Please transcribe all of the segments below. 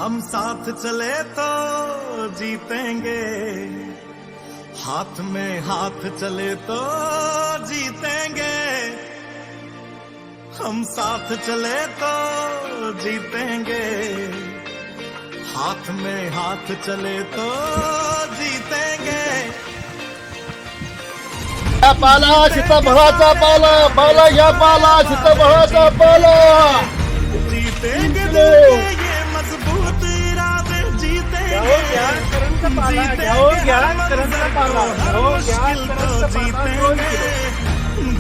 हम साथ चले तो जीतेंगे, हाथ में हाथ चले तो जीतेंगे, हम साथ चले तो जीतेंगे, हाथ में हाथ चले तो जीतेंगे। या पाला सीताफळाचा पाला, पाला या पाला सीताफळाचा पाला, जीतेंगे ये मजबूत इरादे, जीतेंगे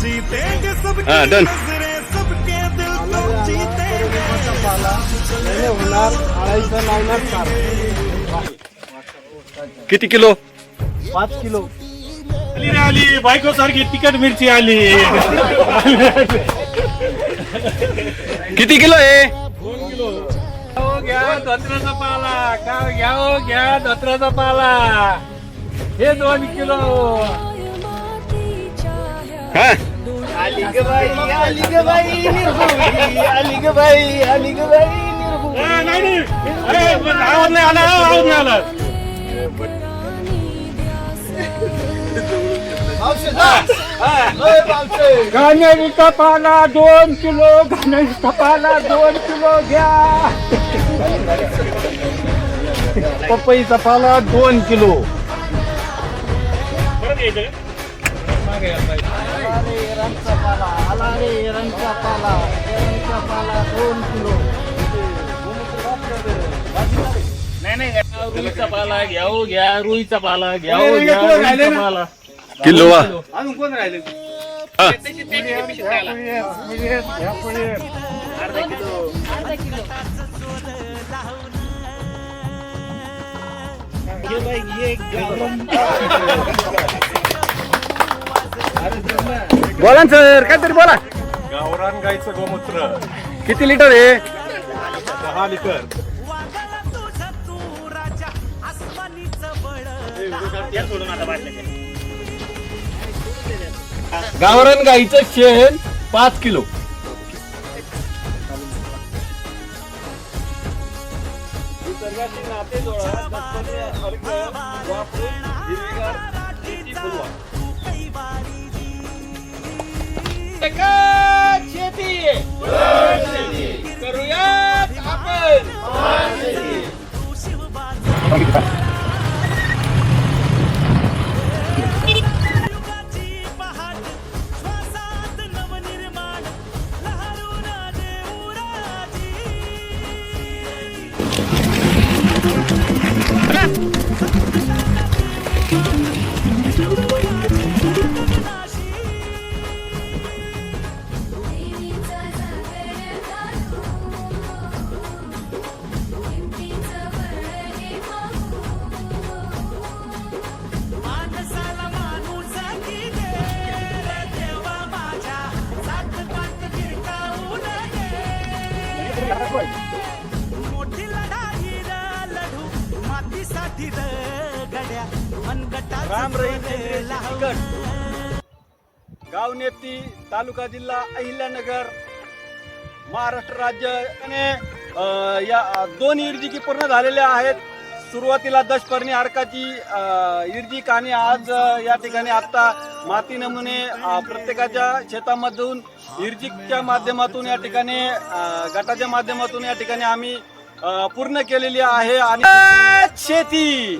जीतेंगे सबके नजरे सबके दिल को जीतेंगे। किती किलो? 5 किलो आली बायको सारखी तिखट मिरची आली. किती किलो आहे? घ्या धोत्राचा पाला, का घ्या घ्या धोत्राचा पाला, हे 2 किलो. हा आली ग बाई, आली ग बाई निर्भुगी, आली ग बाई, आली ग बाई निर्भुगी. नाही आवाज नाही आला, आवाज नाही आला. घाणेरीचा पाला 2 किलो, घाणेरीचा पाला 2 किलो घ्या. पपईचा पाला 2 किलो. रंगचा पाला आला रे, रंगचा पाला, रंगचा पाला 2 किलो. रुईचा पाला घ्या घ्या, रुईचा पाला घ्या घ्या, रुईचा पाला किलो वा. अजून कोण राहिले? बोला ना सर, काहीतरी बोला. गावरान गाईचं गोमूत्र किती लिटर आहे? 10 लिटर. गावरान गाईचं शेण 5 किलो. निसर्गाची नाते जोडा, तत्परते अर्घ वापरून हिरवीगार शेती फुलवा. एकाच शेती करूयात आपण. मोठी लढाई लढू मातीसाठी गड्या राम रहीम गाव नेती, तालुका जिल्हा अहिल्यानगर, महाराष्ट्र राज्य. या 2 इर्जिकी पूर्ण झालेल्या आहेत. सुरुवातीला दशपर्णी अर्काची इर्जिक आणि आज या ठिकाणी आता माती नमुने प्रत्येकाच्या शेतामधून इर्जिकच्या माध्यमातून या ठिकाणी गटाच्या माध्यमातून या ठिकाणी आम्ही पूर्ण केलेली आहे. आणि शेती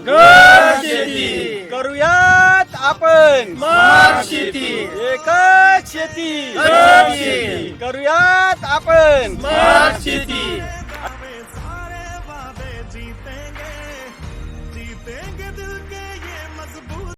करूयात आपण, शेती एकच शेती करूयात आपण, शेती. सारे वादे जीते